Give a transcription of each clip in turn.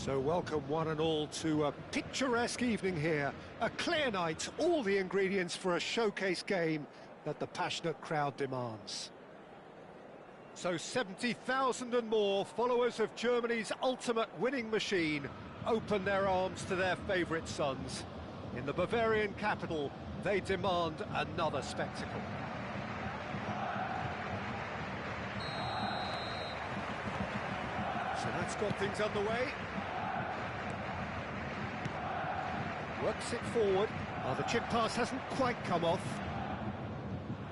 So welcome one and all to a picturesque evening here. A clear night, all the ingredients for a showcase game that the passionate crowd demands. So 70,000 and more followers of Germany's ultimate winning machine open their arms to their favourite sons. In the Bavarian capital, they demand another spectacle. So that's got things underway. Works it forward. Oh, the chip pass hasn't quite come off.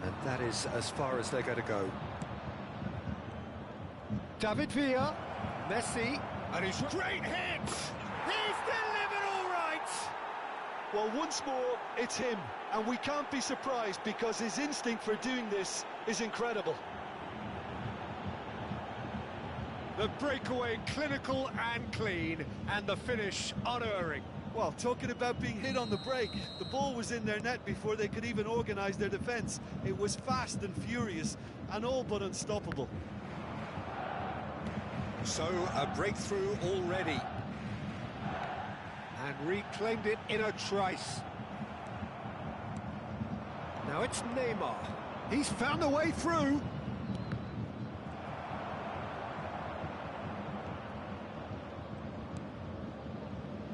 And that is as far as they're going to go. David Villa, Messi, and his great hit! He's delivered all right! Well, once more, it's him, and we can't be surprised because his instinct for doing this is incredible. The breakaway clinical and clean, and the finish unerring. Well, talking about being hit on the break, the ball was in their net before they could even organise their defence. It was fast and furious, and all but unstoppable. So, a breakthrough already. And reclaimed it in a trice. Now it's Neymar. He's found a way through.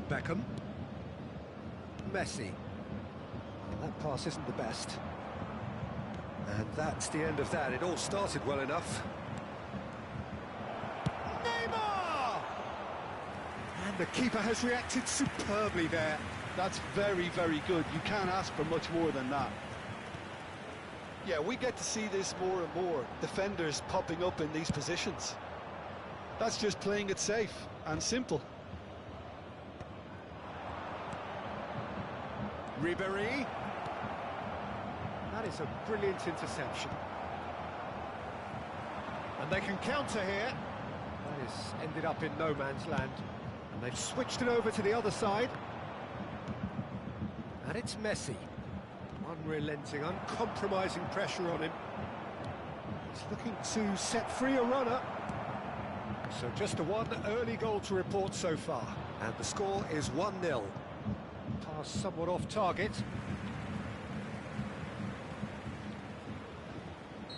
Beckham. Messi. Well, that pass isn't the best. And that's the end of that. It all started well enough. Neymar! And the keeper has reacted superbly there. That's very, very good. You can't ask for much more than that. Yeah, we get to see this more and more. Defenders popping up in these positions. That's just playing it safe and simple. Ribéry. That is a brilliant interception. And they can counter here. That is ended up in no man's land. And they've switched it over to the other side. And it's Messi. Unrelenting, uncompromising pressure on him. He's looking to set free a runner. So just a one early goal to report so far. And the score is 1-0. Pass somewhat off target.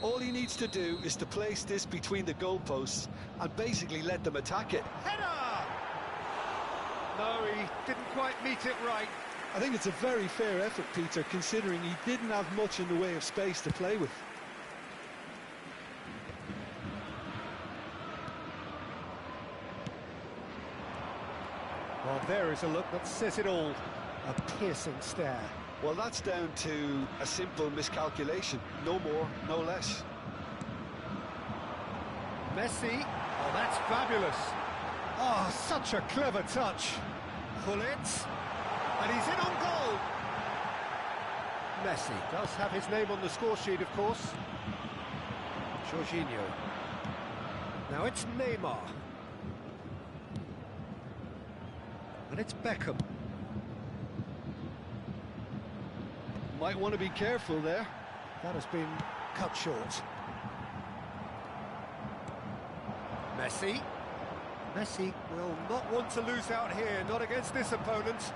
All he needs to do is to place this between the goalposts and basically let them attack it. Header! No, he didn't quite meet it right. I think it's a very fair effort, Peter, considering he didn't have much in the way of space to play with. Well, there is a look that says it all. A piercing stare. Well, that's down to a simple miscalculation. No more, no less. Messi. Oh, that's fabulous. Oh, such a clever touch. Pull it. And he's in on goal. Messi does have his name on the score sheet, of course. Jorginho. Now it's Neymar. And it's Beckham. Might want to be careful there. That has been cut short. Messi. Messi will not want to lose out here, not against this opponent.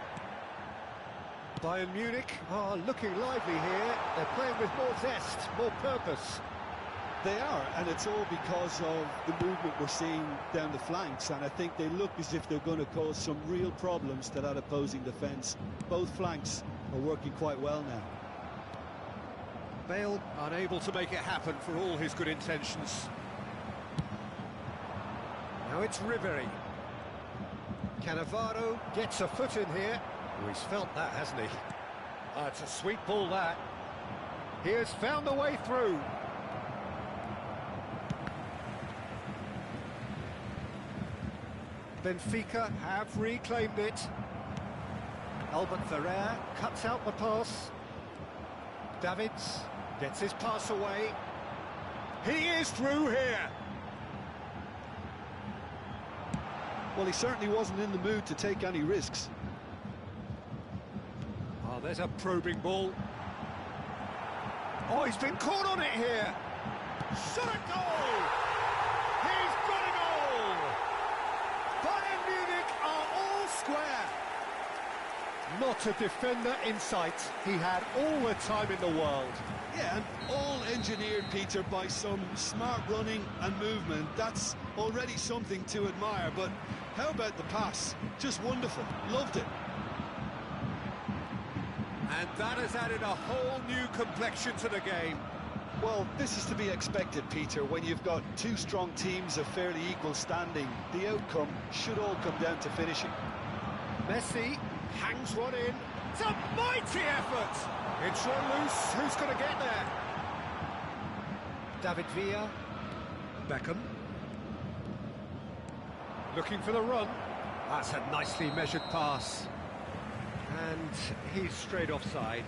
Bayern Munich are looking lively here. They're playing with more zest, more purpose. They are, and it's all because of the movement we're seeing down the flanks, and I think they look as if they're going to cause some real problems to that opposing defence. Both flanks are working quite well now. Bale unable to make it happen for all his good intentions. Now it's Ribéry. Cannavaro gets a foot in here. Oh, he's felt that, hasn't he? Oh, it's a sweet ball, that. He has found a way through. Benfica have reclaimed it. Albert Ferrer cuts out the pass. Davids gets his pass away. He is through here. Well, he certainly wasn't in the mood to take any risks. Oh, there's a probing ball. Oh, he's been caught on it here. Shot a goal! He's got a goal! Bayern Munich are What a defender in sight. He had all the time in the world. Yeah, and all engineered, Peter, by some smart running and movement. That's already something to admire, but how about the pass? Just wonderful. Loved it. And that has added a whole new complexion to the game. Well, this is to be expected, Peter, when you've got two strong teams of fairly equal standing. The outcome should all come down to finishing. Messi hangs one in. It's a mighty effort! It's run loose. Who's going to get there? David Villa. Beckham. Looking for the run. That's a nicely measured pass. And he's straight offside.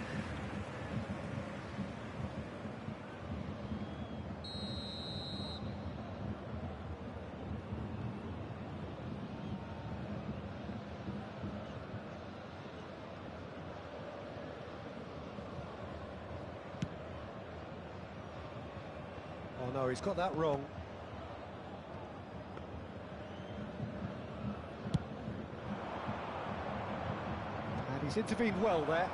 Oh no, he's got that wrong. And he's intervened well there.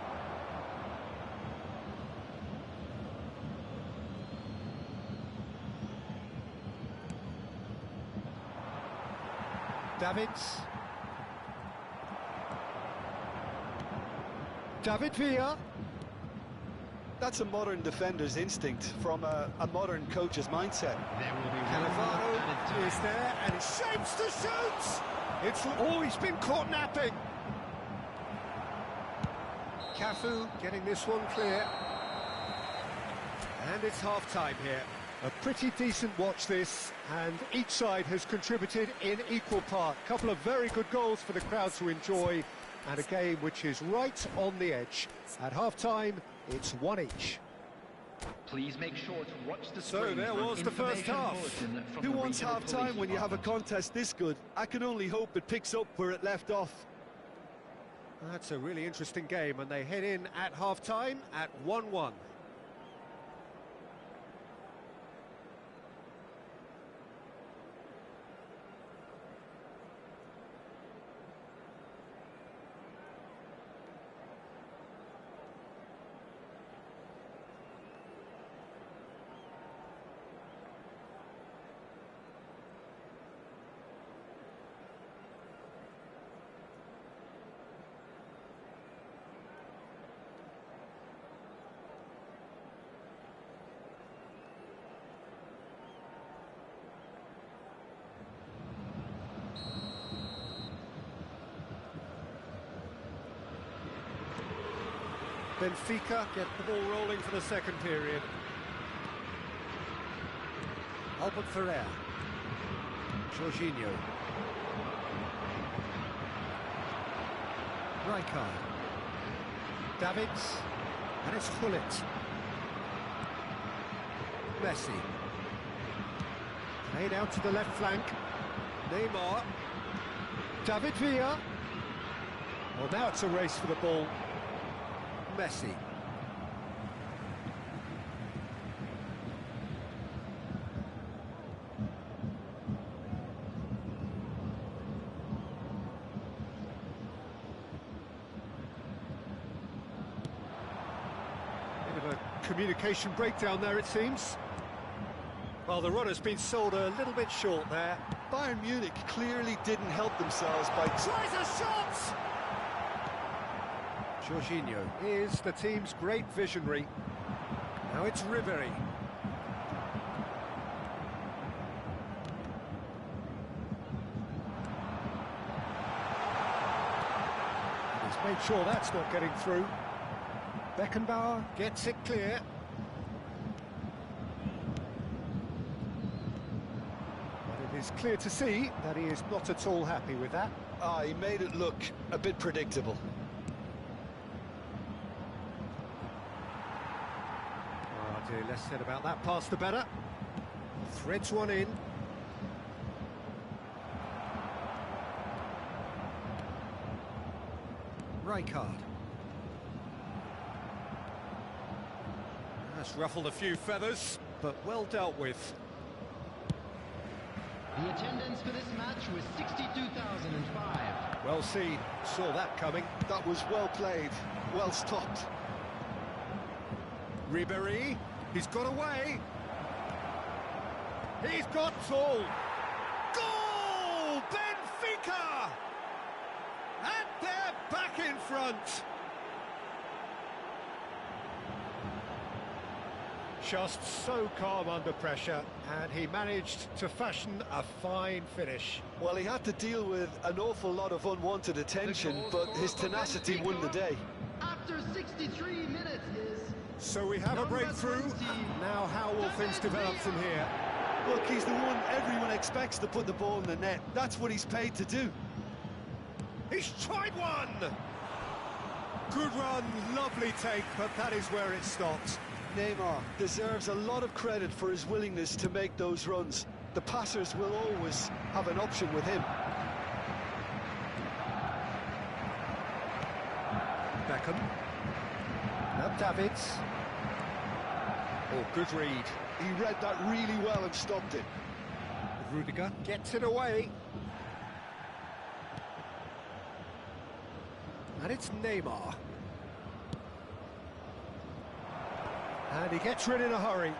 Davids. David Villa. That's a modern defender's instinct from a modern coach's mindset. Cannavaro is there and he shapes to shoot! It's always been caught napping. Cafu getting this one clear. And it's half-time here. A pretty decent watch this, and each side has contributed in equal part. A couple of very good goals for the crowd to enjoy, and a game which is right on the edge. At half-time, it's one each. Please make sure to watch the So there was the first half. Who wants half-time when you have a contest this good? I can only hope it picks up where it left off. That's a really interesting game, and they head in at half-time at 1-1. Benfica get the ball rolling for the second period. Albert Ferrer. Jorginho. Rijkaard. Davids. And it's Gullit. Messi. Played out to the left flank. Neymar. David Villa. Well, now it's a race for the ball. Messi. Bit of a communication breakdown there, it seems. Well, the run has been sold a little bit short there. Bayern Munich clearly didn't help themselves by... Tries a shot! Jorginho is the team's great visionary. Now it's Ribery. He's made sure that's not getting through. Beckenbauer gets it clear. But it is clear to see that he is not at all happy with that. He made it look a bit predictable. Less said about that pass, the better. Threads one in. Rijkaard. That's ruffled a few feathers, but well dealt with. The attendance for this match was 62,005. Well seen, saw that coming. That was well played, well stopped. Ribéry, he's got away. He's got full. Goal! Benfica! And they're back in front. Just so calm under pressure, and he managed to fashion a fine finish. Well, he had to deal with an awful lot of unwanted attention, but his tenacity won the day. After 63 minutes is... So we have a breakthrough. Now how will things develop from here? Look, he's the one everyone expects to put the ball in the net. That's what he's paid to do. He's tried one! Good run, lovely take, but that is where it stopped. Neymar deserves a lot of credit for his willingness to make those runs. The passers will always have an option with him. Beckham. Now Davids. Oh, good read. He read that really well and stopped it. Rudiger gets it away. And it's Neymar. And he gets rid in a hurry.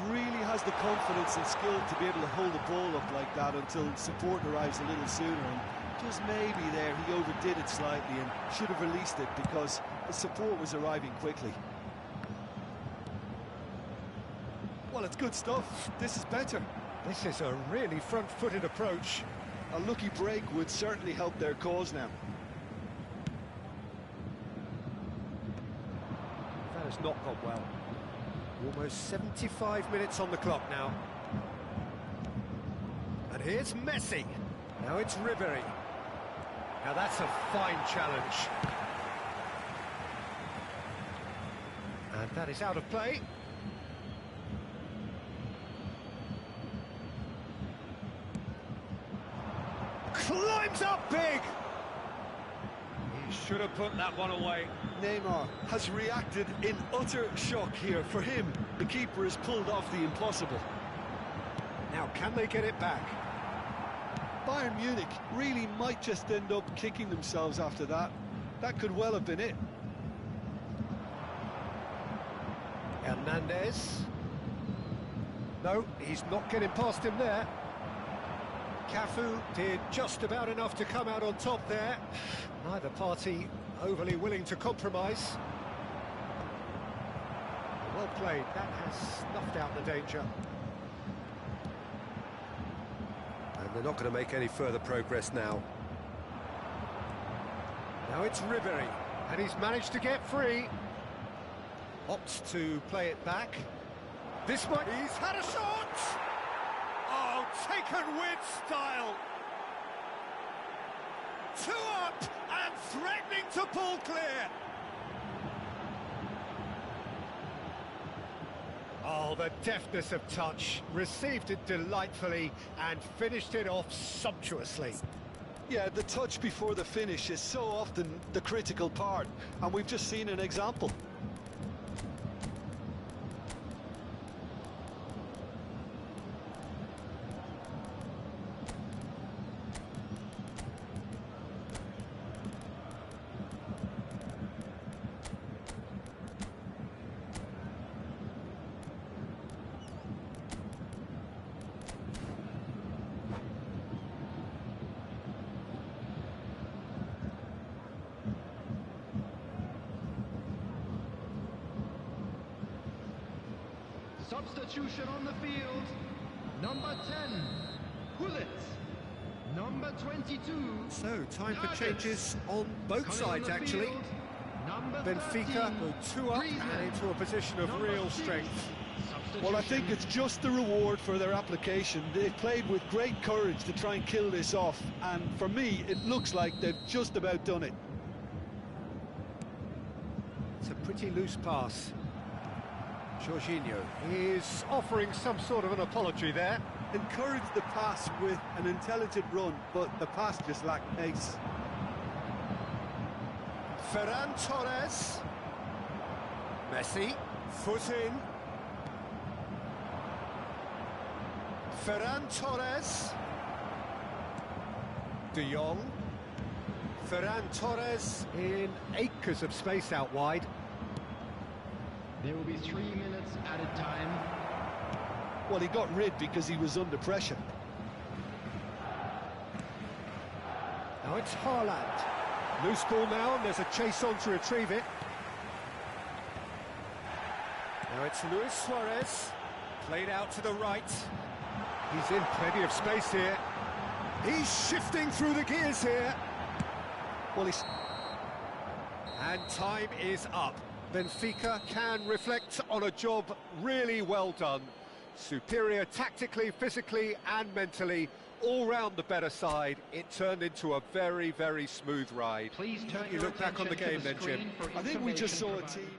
Really has the confidence and skill to be able to hold the ball up like that until support arrives a little sooner. And just maybe there he overdid it slightly and should have released it because the support was arriving quickly. Well, it's good stuff. This is better. This is a really front-footed approach. A lucky break would certainly help their cause now. That has not gone well. Almost 75 minutes on the clock now. And here's Messi. Now it's Ribéry. Now that's a fine challenge. And that is out of play. Climbs up big! He should have put that one away. Neymar has reacted in utter shock here. For him, the keeper has pulled off the impossible. Now, can they get it back? Bayern Munich really might just end up kicking themselves after that. That could well have been it. Hernandez. No, he's not getting past him there. Cafu did just about enough to come out on top there. Neither party overly willing to compromise. Well played, that has snuffed out the danger. And they're not going to make any further progress now. Now it's Ribéry, and he's managed to get free. Opts to play it back. This might... He's had a shot! Oh, taken with style! 2 up and threatening to pull clear. Oh, the deftness of touch. Received it delightfully and finished it off sumptuously. Yeah, the touch before the finish is so often the critical part, and we've just seen an example. Substitution on the field. Number 10, Hullet. Number 22. So, time for changes on both sides, actually. Benfica go 2 up and into a position of real strength. Well, I think it's just the reward for their application. They've played with great courage to try and kill this off, and for me, it looks like they've just about done it. It's a pretty loose pass. Jorginho is offering some sort of an apology there. Encouraged the pass with an intelligent run, but the pass just lacked pace. Ferran Torres. Messi, foot in. Ferran Torres. De Jong. Ferran Torres in acres of space out wide. There will be 3 minutes added time. Well, he got rid because he was under pressure. Now it's Haaland. Loose ball now, and there's a chase on to retrieve it. Now it's Luis Suarez. Played out to the right. He's in plenty of space here. He's shifting through the gears here. Well, he's... And time is up. Benfica can reflect on a job really well done. Superior tactically, physically and mentally. All round the better side. It turned into a very, very smooth ride. Please turn You your look back on the attention game to then, Jim. screen for I think we just saw a information team...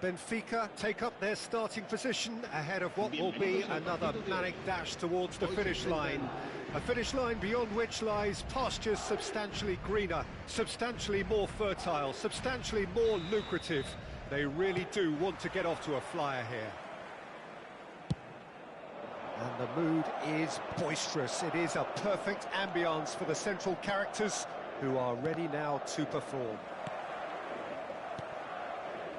Benfica take up their starting position ahead of what will be another manic dash towards the finish line. A finish line beyond which lies pastures substantially greener, substantially more fertile, substantially more lucrative. They really do want to get off to a flyer here. And the mood is boisterous. It is a perfect ambience for the central characters who are ready now to perform.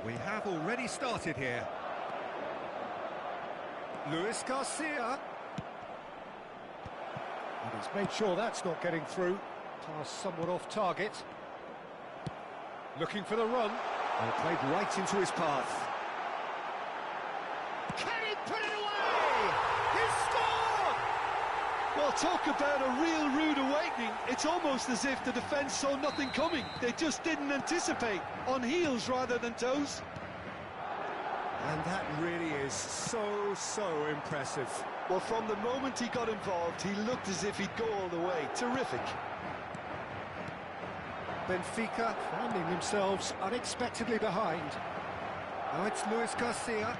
We have already started here. Luis Garcia. And he's made sure that's not getting through. Pass somewhat off target. Looking for the run. And played right into his path. Can he put it away? He scored! Well, talk about a real rude awakening. It's almost as if the defence saw nothing coming. They just didn't anticipate. On heels rather than toes. And that really is so impressive. Well, from the moment he got involved, he looked as if he'd go all the way. Terrific. Benfica finding themselves unexpectedly behind. Now it's Luis Garcia.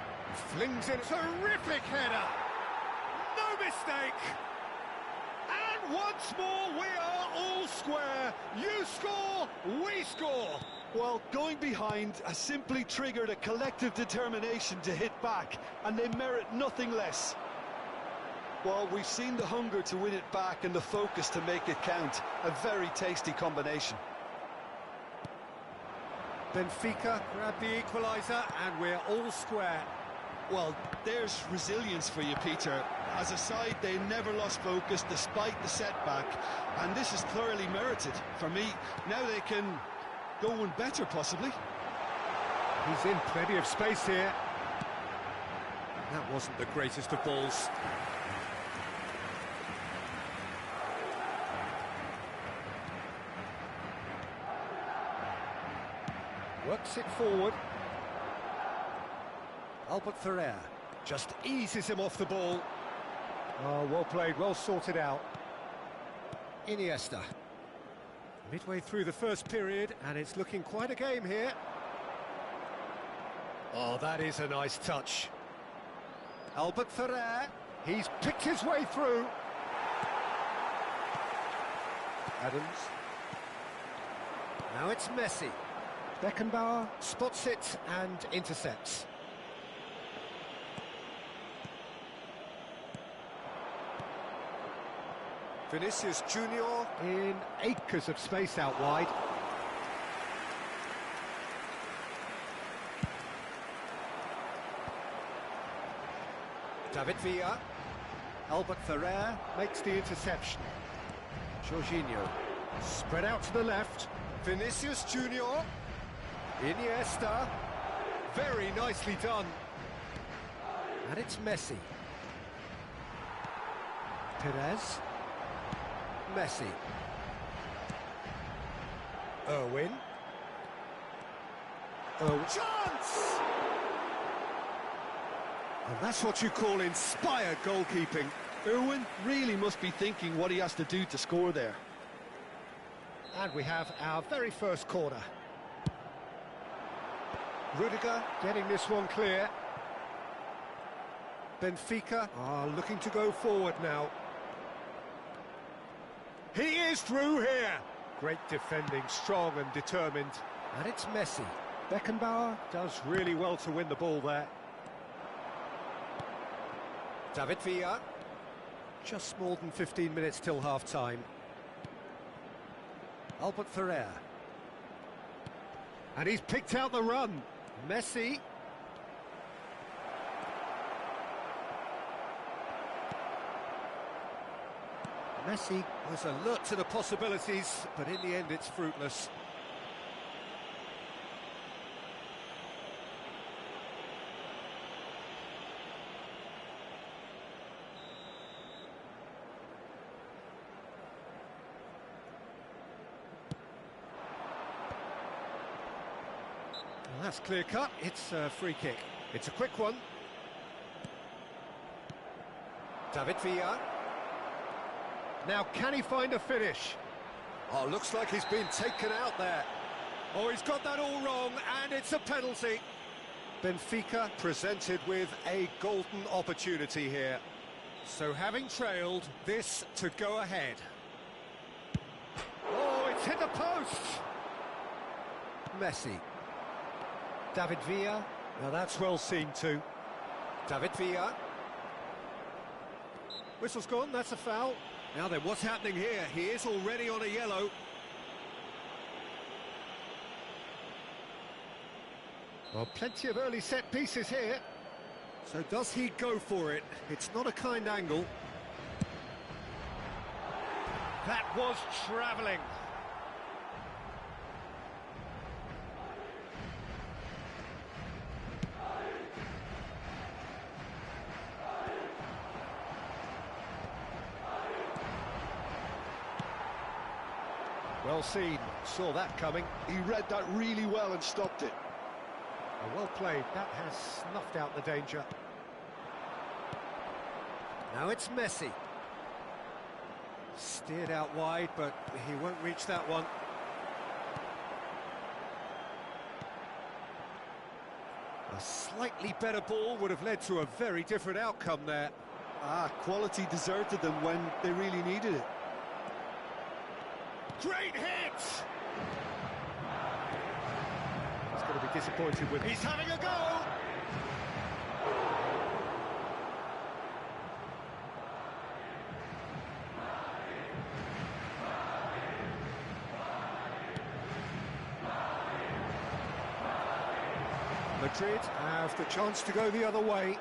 Flings in. Terrific header. No mistake. And once more we are all square. You score, we score. Well, going behind has simply triggered a collective determination to hit back, and they merit nothing less. Well, we've seen the hunger to win it back and the focus to make it count. A very tasty combination. Benfica grab the equaliser, and we're all square. Well, there's resilience for you, Peter. As a side, they never lost focus despite the setback, and this is thoroughly merited. For me, now they can go one better, possibly. He's in plenty of space here. That wasn't the greatest of balls. Works it forward. Albert Ferrer just eases him off the ball. Oh, well played, well sorted out. Iniesta. Midway through the first period, and it's looking quite a game here. Oh, that is a nice touch. Albert Ferrer, he's picked his way through. Adams. Now it's Messi. Beckenbauer spots it and intercepts. Vinicius Junior in acres of space out wide. David Villa. Albert Ferrer makes the interception. Jorginho spread out to the left. Vinicius Junior. Iniesta. Very nicely done. And it's Messi. Perez. Messi. Irwin. Chance! And that's what you call inspired goalkeeping. Irwin really must be thinking what he has to do to score there. And we have our very first corner. Rudiger getting this one clear. Benfica are looking to go forward now. He is through here. Great defending, strong and determined. And it's Messi. Beckenbauer does really well to win the ball there. David Villa. Just more than 15 minutes till half-time. Albert Ferrer. And he's picked out the run. Messi. Messi was alert to the possibilities, but in the end it's fruitless. Well, that's clear cut. It's a free kick. It's a quick one. David Villa. Now, can he find a finish? Oh, looks like he's been taken out there. Oh, he's got that all wrong, and it's a penalty. Benfica presented with a golden opportunity here. So, having trailed, this to go ahead. Oh, it's hit the post! Messi. David Villa. Now, that's well seen too. David Villa. Whistle's gone, that's a foul. Now then, what's happening here? He is already on a yellow. Well, plenty of early set pieces here. So does he go for it? It's not a kind angle. That was travelling. Well seen, saw that coming. He read that really well and stopped it. Well played, that has snuffed out the danger. Now it's Messi. Steered out wide, but he won't reach that one. A slightly better ball would have led to a very different outcome there. Quality deserted them when they really needed it. Great hit! He's going to be disappointed with... He's having a go! The Madrid have the chance to go the other way.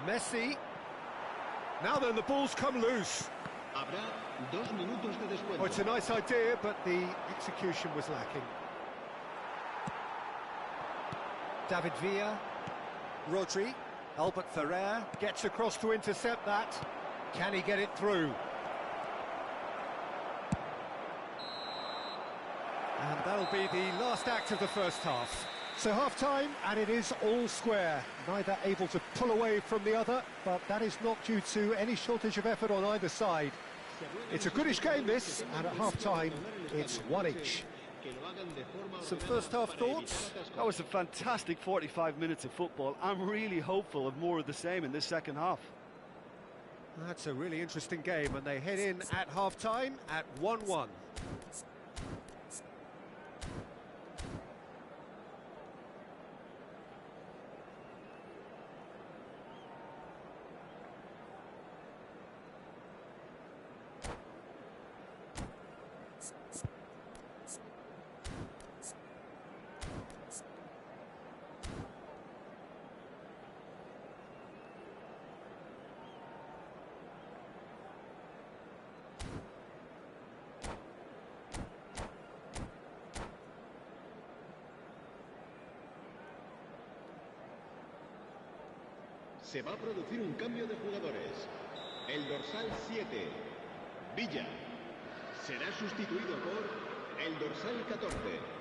Messi. Now then, the ball's come loose. Habrá 2 minutos de descuento. Oh, it's a nice idea, but the execution was lacking. David Villa. Rodri. Albert Ferrer gets across to intercept that. Can he get it through? And that'll be the last act of the first half. So half-time, and it is all square. Neither able to pull away from the other, but that is not due to any shortage of effort on either side. It's a goodish game, this, and at half-time, it's one each. Some first-half thoughts? That was a fantastic 45 minutes of football. I'm really hopeful of more of the same in this second half. That's a really interesting game, and they head in at half-time at 1-1. Se va a producir un cambio de jugadores. El dorsal 7, Villa, será sustituido por el dorsal 14.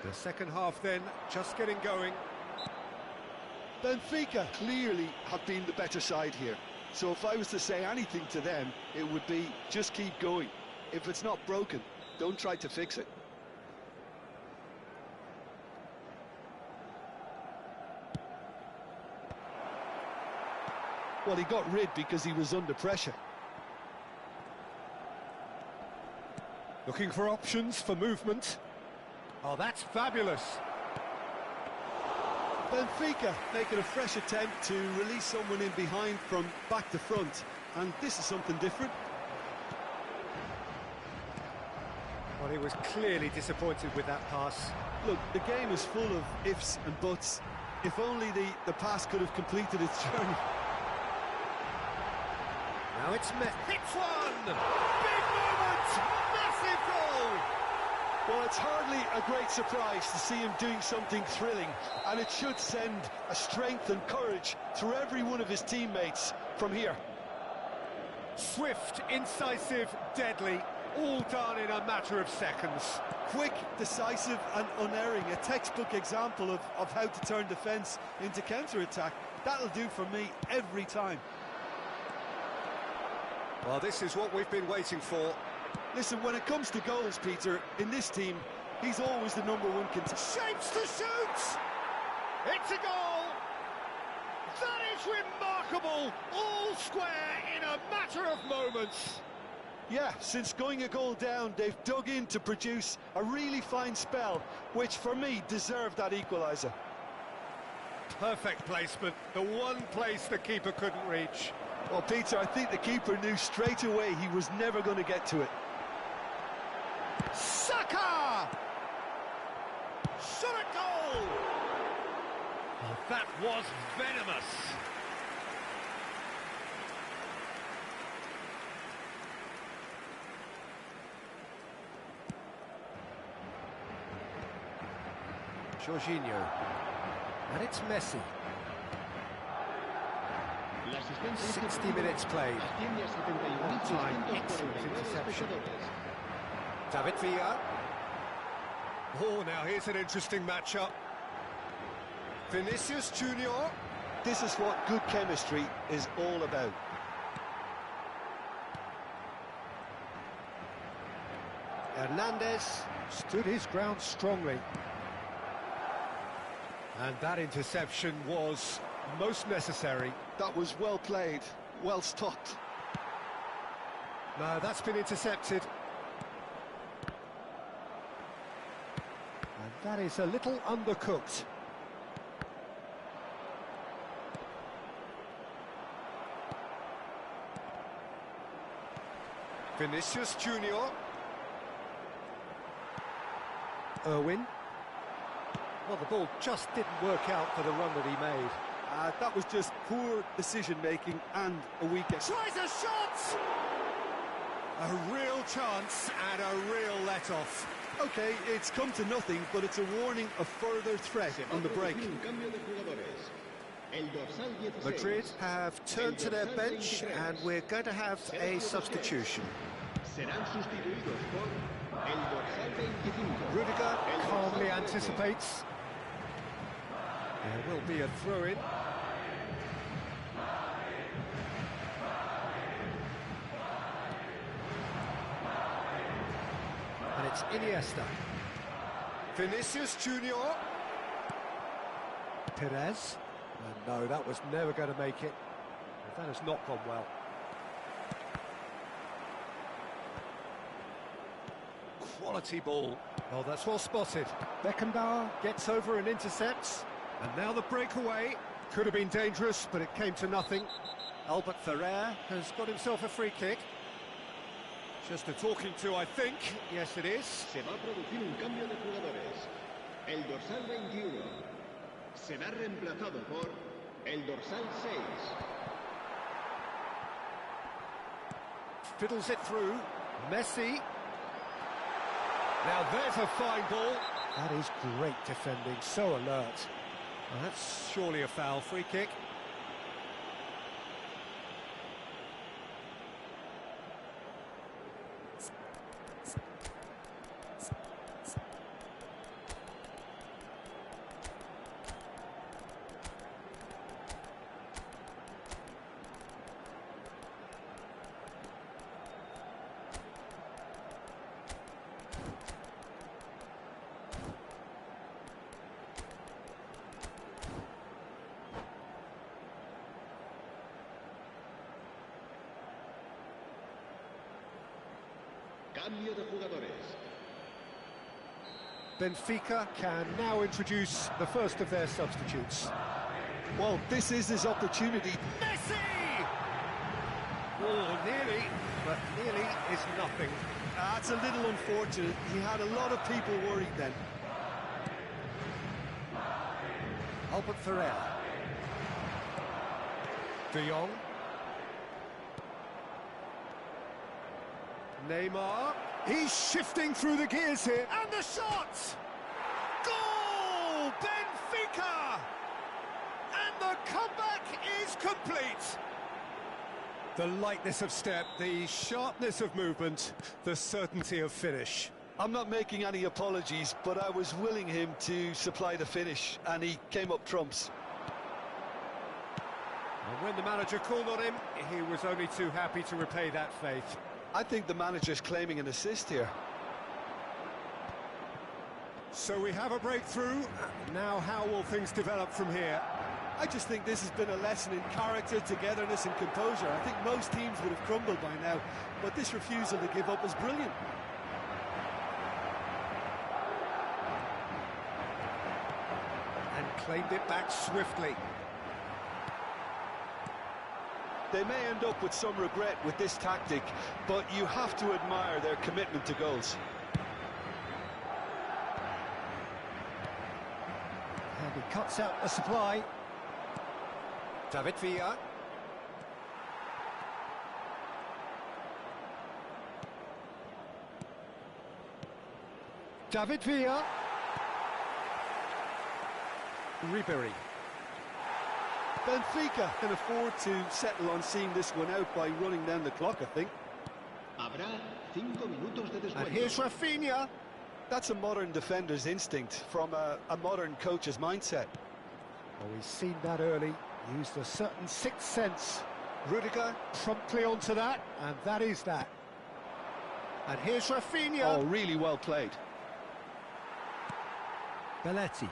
The second half then, just getting going. Benfica clearly have been the better side here. So if I was to say anything to them, it would be just keep going. If it's not broken, don't try to fix it. Well, he got rid because he was under pressure. Looking for options for movement. Oh, that's fabulous. Benfica making a fresh attempt to release someone in behind from back to front, and this is something different. Well, he was clearly disappointed with that pass. Look, the game is full of ifs and buts. If only the pass could have completed its journey. Now it's met. Hits one! Big moment! Massive goal! Well, it's hardly a great surprise to see him doing something thrilling, and it should send a strength and courage through every one of his teammates from here. Swift, incisive, deadly, all done in a matter of seconds. Quick, decisive and unerring, a textbook example of how to turn defence into counter-attack. That'll do for me every time. Well, this is what we've been waiting for. Listen, when it comes to goals, Peter, in this team, he's always the #1 contender. Shapes to shoot! It's a goal! That is remarkable! All square in a matter of moments. Yeah, since going a goal down, they've dug in to produce a really fine spell, which for me deserved that equaliser. Perfect placement, the one place the keeper couldn't reach. Well, Peter, I think the keeper knew straight away he was never going to get to it. Saka! Shot at goal! Oh, that was venomous. Jorginho. And it's Messi. 60 minutes played. One time, excellent interception. David Villa. Oh, now here's an interesting matchup. Vinicius Junior. This is what good chemistry is all about. Hernandez stood his ground strongly. And that interception was most necessary. That was well played, well stopped. No, that's been intercepted. And that is a little undercooked. Vinicius Junior. Irwin. Well, the ball just didn't work out for the run that he made. That was just poor decision-making and a weak... Tries a shot! A real chance and a real let-off. OK, it's come to nothing, but it's a warning of further threat on the break. Madrid have turned to their bench and we're going to have a substitution. Rudiger calmly anticipates. There will be a throw-in. And it's Iniesta. Vinicius Junior. Perez. And no, that was never going to make it. That has not gone well. Quality ball. Oh, that's well spotted. Beckenbauer gets over and intercepts. And now the breakaway. Could have been dangerous, but it came to nothing. Albert Ferrer has got himself a free kick. Just a talking to, I think. Yes, it is. Se va a producir un cambio de jugadores. El dorsal 21 será reemplazado por el dorsal 6. Fiddles it through. Messi. Now there's a fine ball. That is great defending, so alert. Well, that's surely a foul. Free kick. Cambio de jugadores. Benfica can now introduce the first of their substitutes. Well, this is his opportunity. Messi! Oh, nearly, but nearly is nothing. That's a little unfortunate. He had a lot of people worried then. Albert Ferrer. De Jong. Neymar. He's shifting through the gears here. And the shot! Goal! Benfica! And the comeback is complete. The lightness of step, the sharpness of movement, the certainty of finish. I'm not making any apologies, but I was willing him to supply the finish, and he came up trumps. And when the manager called on him, he was only too happy to repay that faith. I think the manager's claiming an assist here. So we have a breakthrough. Now how will things develop from here? I just think this has been a lesson in character, togetherness and composure. I think most teams would have crumbled by now, but this refusal to give up is brilliant. And claimed it back swiftly. They may end up with some regret with this tactic, but you have to admire their commitment to goals. And he cuts out the supply. David Villa. David Villa. Ribery. Benfica can afford to settle on seeing this one out by running down the clock, I think. Habrá 5 minutos de And descuento. here's Rafinha. That's a modern defender's instinct from a modern coach's mindset. Well, we've seen that early. Used a certain sixth sense. Rudiger promptly onto that, and that is that. And here's Rafinha. Oh, really well played. Belletti.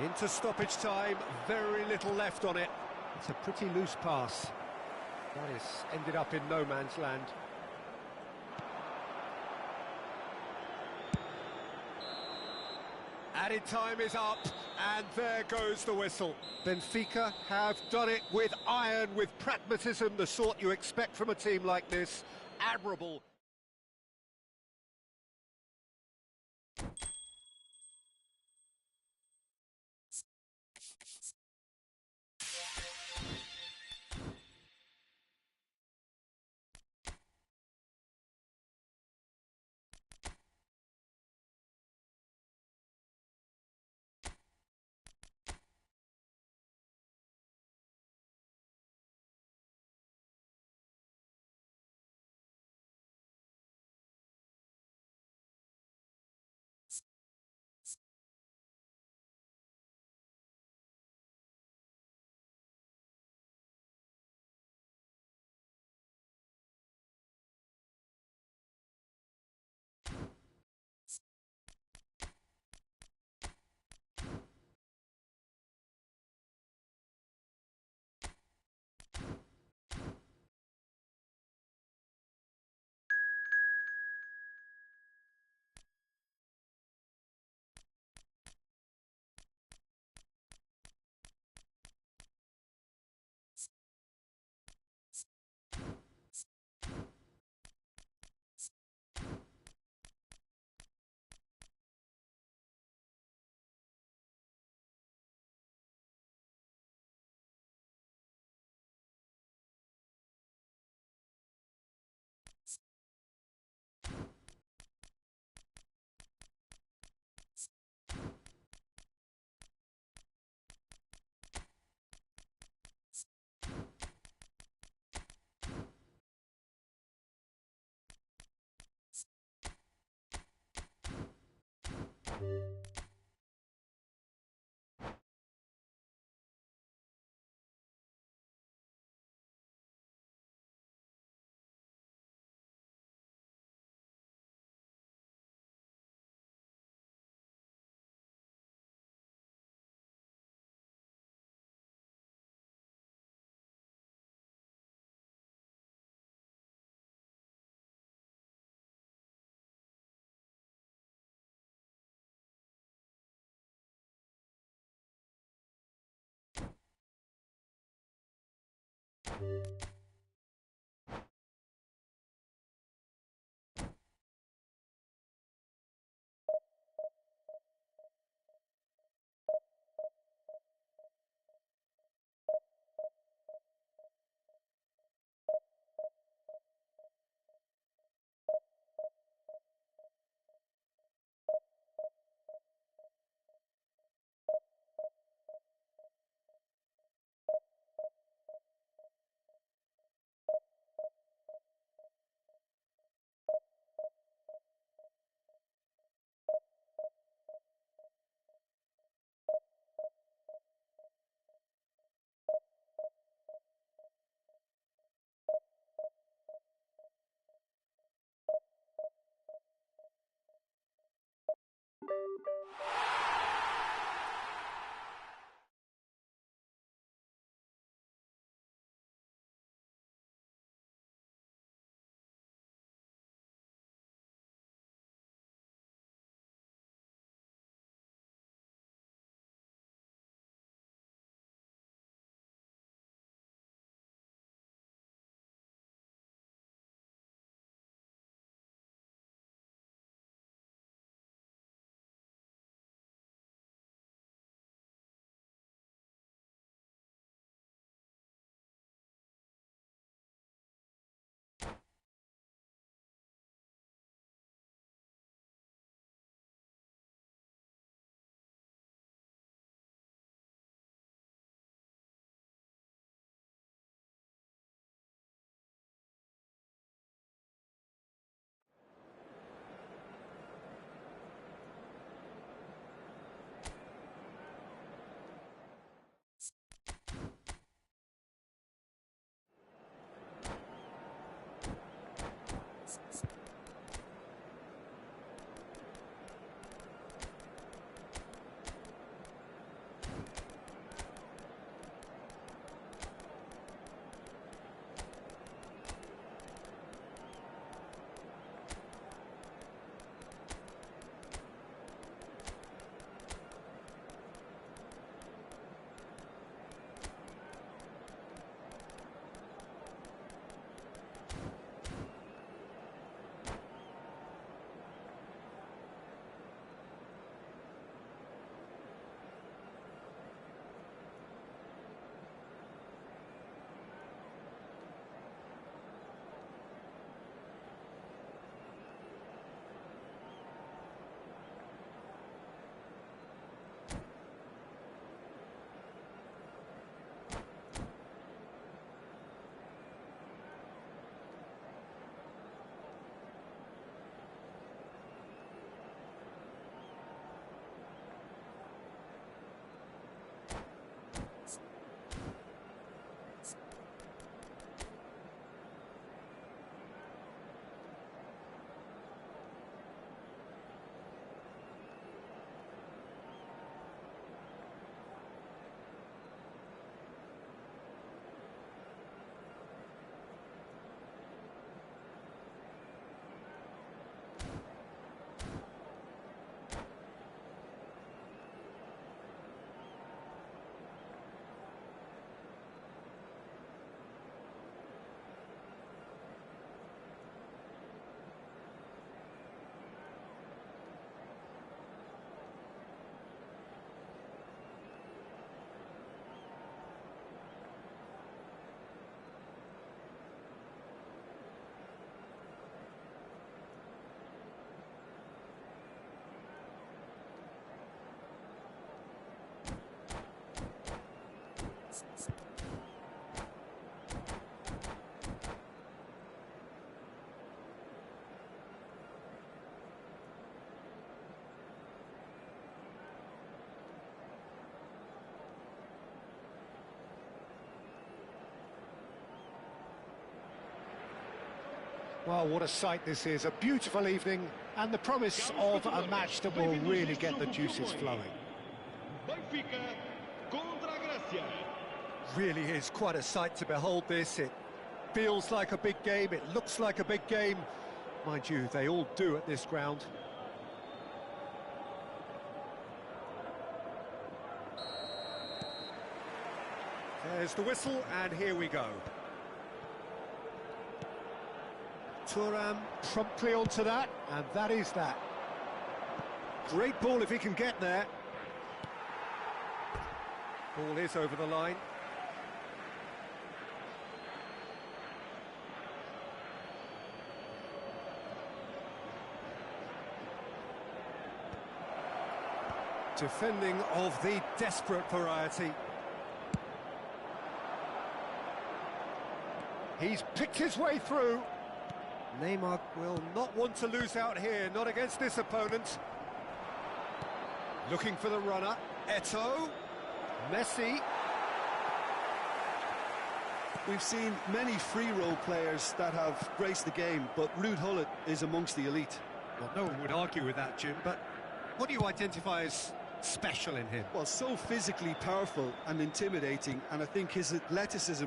Into stoppage time, very little left on it. It's a pretty loose pass. That is ended up in no man's land. Added time is up, and there goes the whistle. Benfica have done it with iron, with pragmatism, the sort you expect from a team like this. Admirable. Well, what a sight this is. A beautiful evening and the promise of a match that will really get the juices flowing. Benfica contra Gracia. Really is quite a sight to behold this. It feels like a big game, it looks like a big game. Mind you, they all do at this ground. There's the whistle, and here we go. Thuram promptly onto that, and that is that. Great ball if he can get there. Ball is over the line. Defending of the desperate variety. He's picked his way through. Neymar will not want to lose out here, not against this opponent. Looking for the runner. Eto'o. Messi. We've seen many free role players that have graced the game, but Ruud Gullit is amongst the elite. Well, no one would argue with that, Jim, but what do you identify as special in him? Well, so physically powerful and intimidating, and I think his athleticism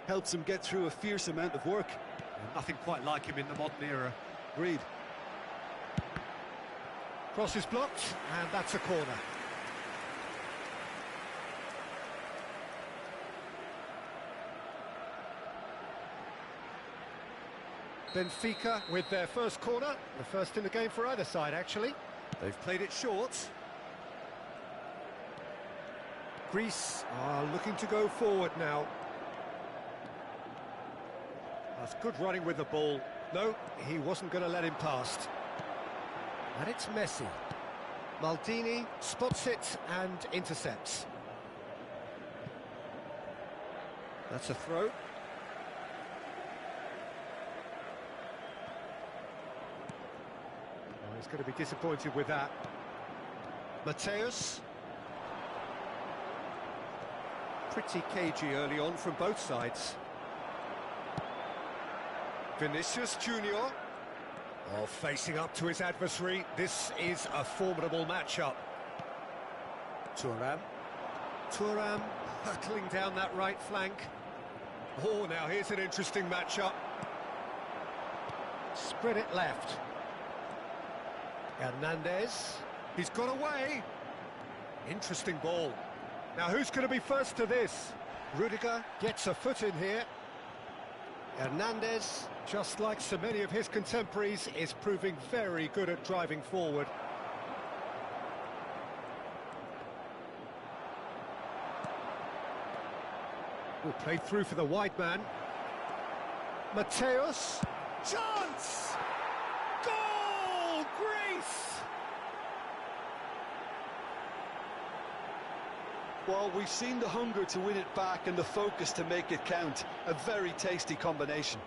helps him get through a fierce amount of work. Nothing quite like him in the modern era. Agreed. Cross is blocked, and that's a corner. Benfica with their first corner, the first in the game for either side, actually. They've played it short. Greece are looking to go forward now. That's good running with the ball. No, he wasn't going to let him past. And it's Messi. Maldini spots it and intercepts. That's a throw. Oh, he's going to be disappointed with that. Mateus. Pretty cagey early on from both sides. Vinicius Junior. Oh, facing up to his adversary. This is a formidable matchup. Thuram. Thuram hurtling down that right flank. Oh, now here's an interesting matchup. Spread it left. Hernandez. He's got away. Interesting ball. Now who's going to be first to this? Rudiger gets a foot in here. Hernandez, just like so many of his contemporaries, is proving very good at driving forward. Will play through for the wide man. Mateus. Chance! Goal! Greece! Well, we've seen the hunger to win it back and the focus to make it count. A very tasty combination.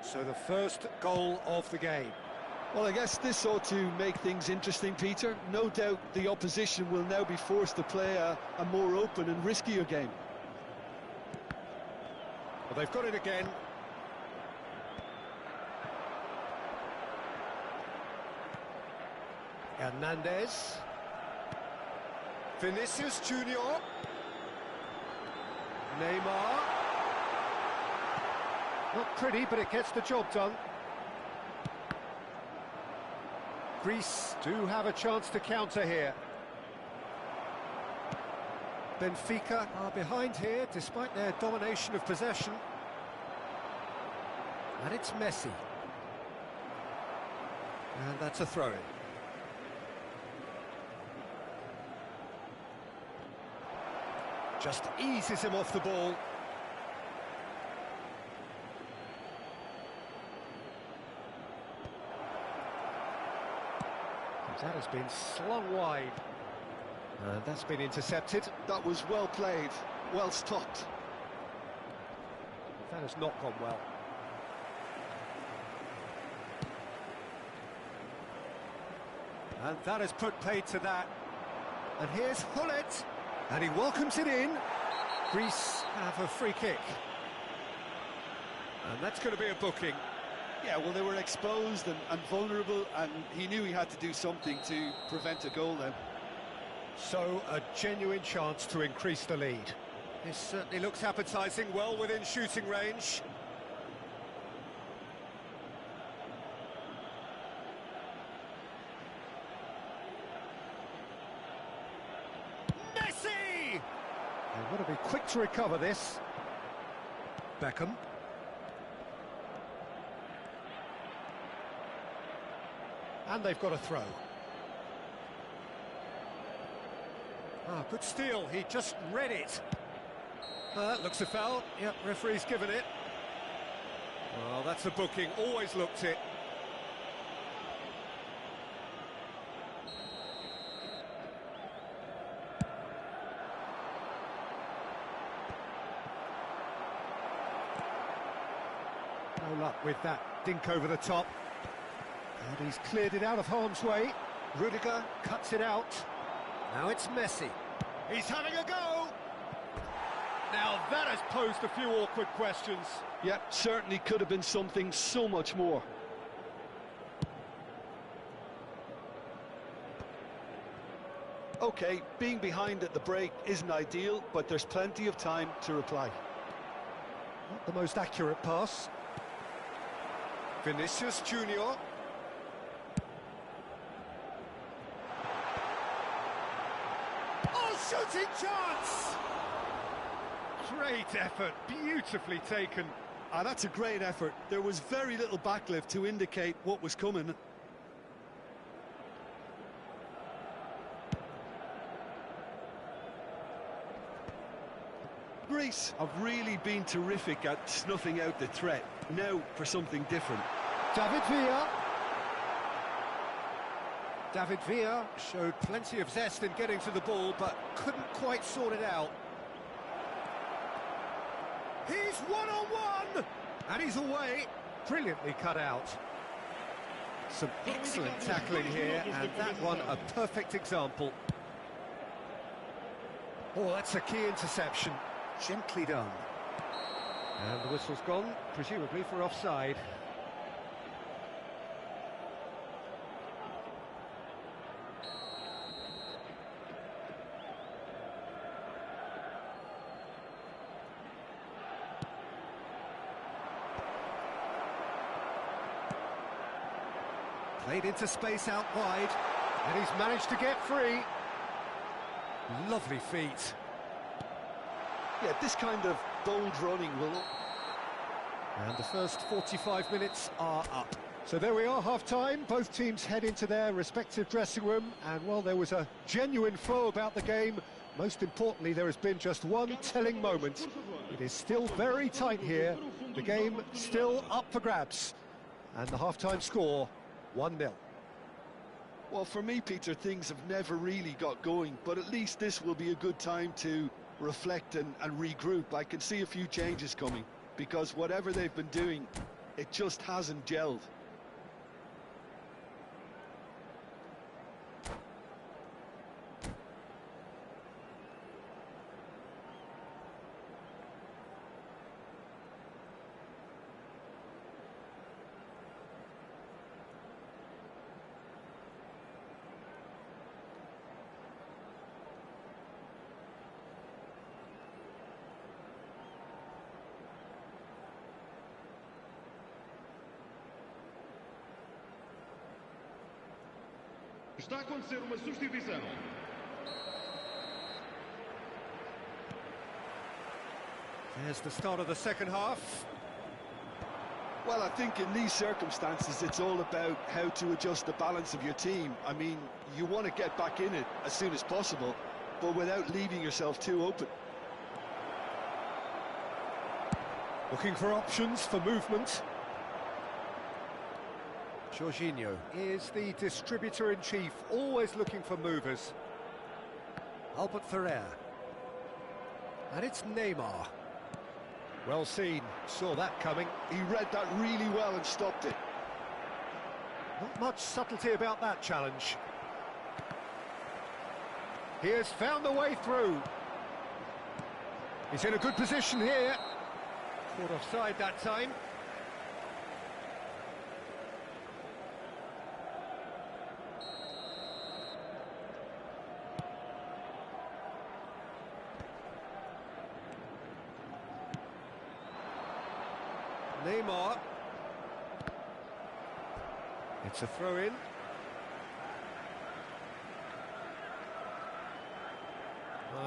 So the first goal of the game. Well, I guess this ought to make things interesting, Peter. No doubt the opposition will now be forced to play a more open and riskier game. Well, they've got it again. Hernandez. Vinicius Junior. Neymar. Not pretty, but it gets the job done. Greece do have a chance to counter here. Benfica are behind here, despite their domination of possession. And it's Messi. And that's a throw-in. Just eases him off the ball. That has been slung wide. And that's been intercepted. That was well played, well stopped. That has not gone well. And that has put paid to that. And here's Gullit. And he welcomes it in. Greece have a free kick. And that's going to be a booking. Yeah, well, they were exposed and vulnerable, and he knew he had to do something to prevent a goal then. So, a genuine chance to increase the lead. This certainly looks appetising, well within shooting range. Messi! They've got to be quick to recover this. Beckham. And they've got a throw. Ah, good steal, he just read it. That looks a foul. Yep, referee's given it. Well, that's a booking, always looked it. No luck with that dink over the top. And he's cleared it out of harm's way. Rudiger cuts it out. Now it's Messi. He's having a go! Now that has posed a few awkward questions. Yeah, certainly could have been something so much more. Okay, being behind at the break isn't ideal, but there's plenty of time to reply. Not the most accurate pass. Vinicius Junior. Oh, shooting chance! Great effort, beautifully taken. Ah, that's a great effort. There was very little backlift to indicate what was coming. Greece have really been terrific at snuffing out the threat. Now for something different. David Villa. David Villa showed plenty of zest in getting to the ball, but couldn't quite sort it out. He's one-on-one! And he's away. Brilliantly cut out. Some excellent tackling here, and that one a perfect example. Oh, that's a key interception. Gently done. And the whistle's gone, presumably for offside. Played into space out wide, and he's managed to get free. Lovely feet. Yeah, this kind of bold running will... And the first 45 minutes are up. So there we are, half-time. Both teams head into their respective dressing room, and while there was a genuine flow about the game, most importantly, there has been just one telling moment. It is still very tight here. The game still up for grabs. And the half-time score, 1-0. Well, for me, Peter, things have never really got going, but at least this will be a good time to reflect and regroup. I can see a few changes coming, because whatever they've been doing, it just hasn't gelled. Está a acontecer uma substituição. There's the start of the second half. Well, I think in these circumstances, it's all about how to adjust the balance of your team. I mean, you want to get back in it as soon as possible, but without leaving yourself too open. Looking for options for movement. Jorginho is the distributor-in-chief, always looking for movers. Albert Ferrer. And it's Neymar. Well seen, saw that coming. He read that really well and stopped it. Not much subtlety about that challenge. He has found the way through. He's in a good position here. Caught offside that time. Neymar. It's a throw-in.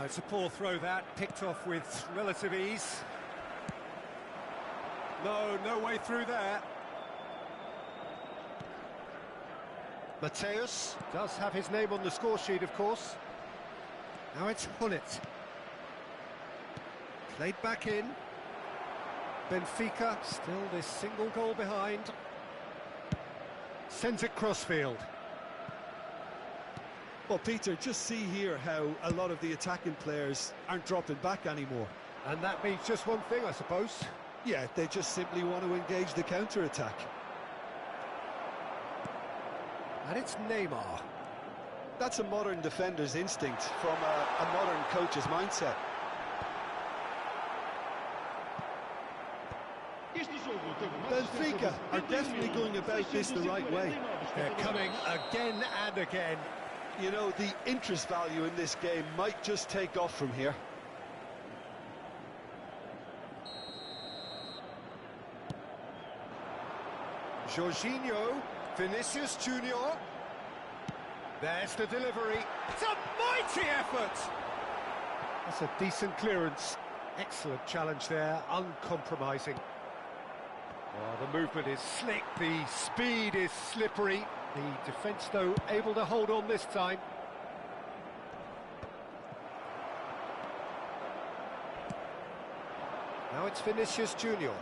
It's a poor throw that, picked off with relative ease. No way through there. Mateus does have his name on the score sheet, of course. Now it's Hullet. Played back in. Benfica still this single goal behind. Sends it crossfield. Well, Peter, just see here how a lot of the attacking players aren't dropping back anymore. And that means just one thing, I suppose. Yeah, they just simply want to engage the counter-attack. And it's Neymar. That's a modern defender's instinct from a modern coach's mindset. Benfica are definitely going about this the right way. They're coming again and again. You know, the interest value in this game might just take off from here. Jorginho, Vinicius Junior. There's the delivery. It's a mighty effort. That's a decent clearance. Excellent challenge there, uncompromising. Oh, the movement is slick, the speed is slippery. The defence, though, able to hold on this time. Now it's Vinicius Junior.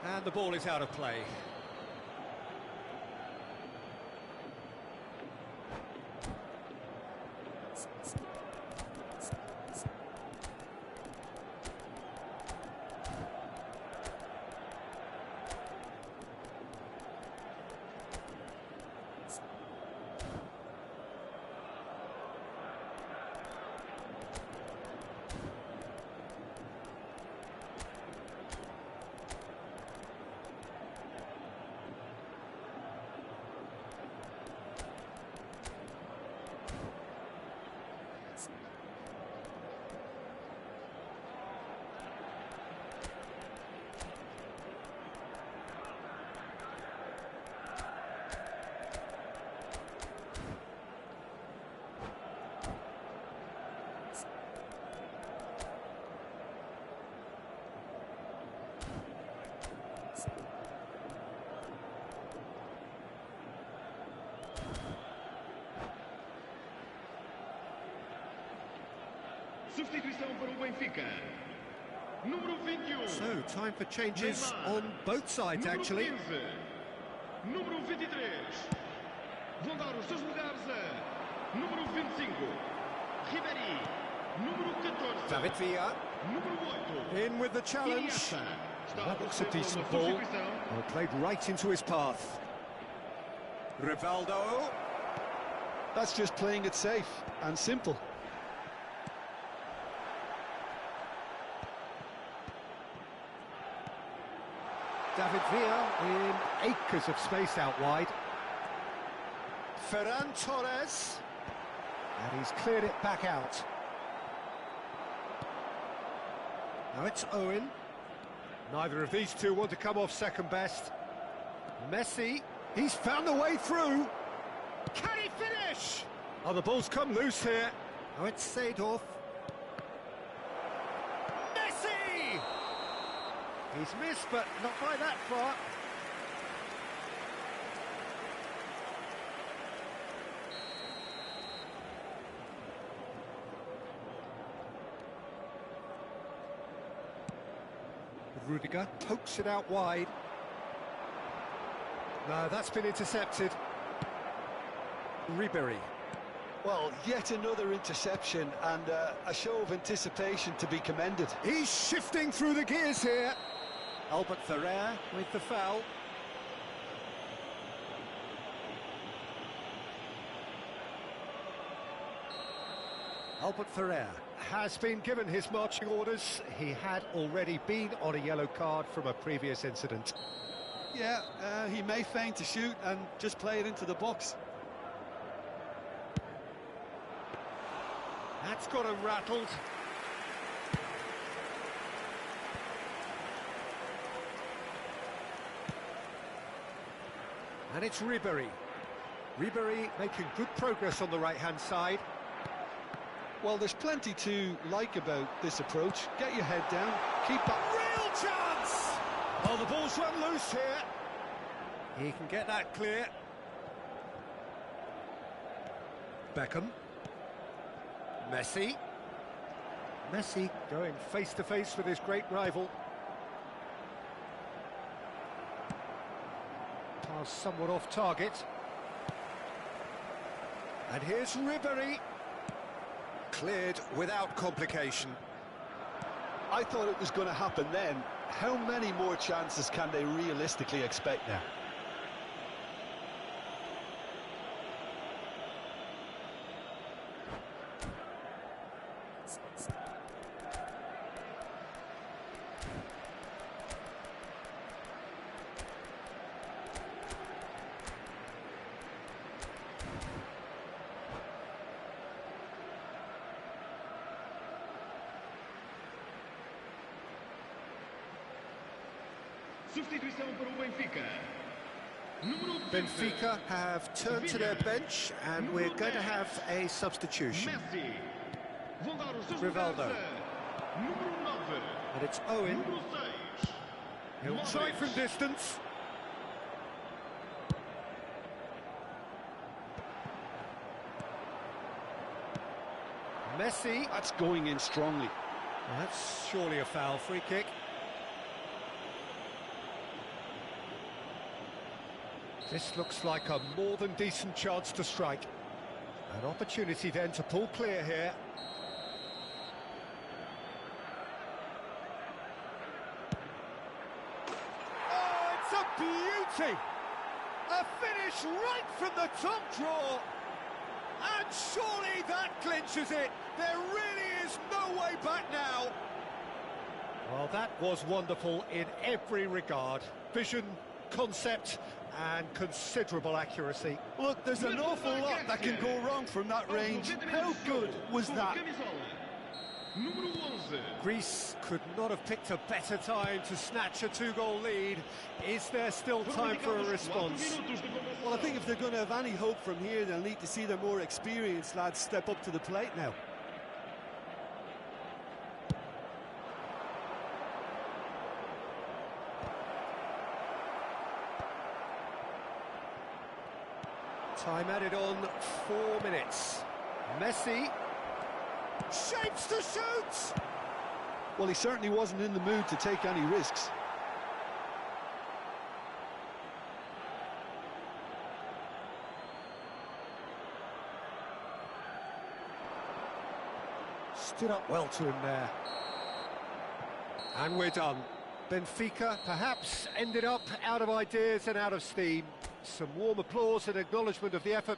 And the ball is out of play. Substituição para o Benfica. Número 21. So, time for changes on both sides, actually. Número 23. Vão dar os seus lugares a número 25. Ribéry. Número 14. David Villa. Número 8. In with the challenge. That looks a decent ball. Well, played right into his path. Rivaldo. That's just playing it safe and simple. David Villa in acres of space out wide. Ferran Torres. And he's cleared it back out. Now it's Owen. Neither of these two want to come off second best. Messi, he's found the way through. Can he finish? Oh, the ball's come loose here. Now it's Seedorf. Messi! He's missed, but not by that far. Rudiger pokes it out wide. No, that's been intercepted. Ribéry. Well, yet another interception and a show of anticipation to be commended. He's shifting through the gears here. Albert Ferrer with the foul. Albert Ferrer has been given his marching orders. He had already been on a yellow card from a previous incident. Yeah, he may feign to shoot and just play it into the box. That's got him rattled. And it's Ribéry. Ribéry making good progress on the right-hand side. Well, there's plenty to like about this approach. Get your head down, keep up. Real chance! Oh, the ball's run loose here. He can get that clear. Beckham. Messi. Messi going face-to-face with his great rival. Pass somewhat off target. And here's Ribéry. Cleared without complication. I thought it was going to happen then. How many more chances can they realistically expect now? Substituição para o Benfica. Número 15. Benfica have turned to their bench and we're going to have a substitution. Messi. Vão dar os seus Rivaldo. lugares a Número 9. And it's Owen. Número 6. He'll try from distance. Messi. That's going in strongly. That's surely a foul. Free kick. This looks like a more than decent chance to strike. An opportunity then to pull clear here. Oh, it's a beauty! A finish right from the top draw. And surely that clinches it. There really is no way back now. Well, that was wonderful in every regard. Vision, concept, and considerable accuracy. Look, there's an awful lot that can go wrong from that range. How good was that? Número 11. Greece could not have picked a better time to snatch a two-goal lead. Is there still time for a response? Well, I think if they're going to have any hope from here, they'll need to see their more experienced lads step up to the plate now. Time added on 4 minutes. Messi shapes to shoot. Well, he certainly wasn't in the mood to take any risks. Stood up well to him there. And we're done. Benfica perhaps ended up out of ideas and out of steam. Some warm applause and acknowledgement of the effort.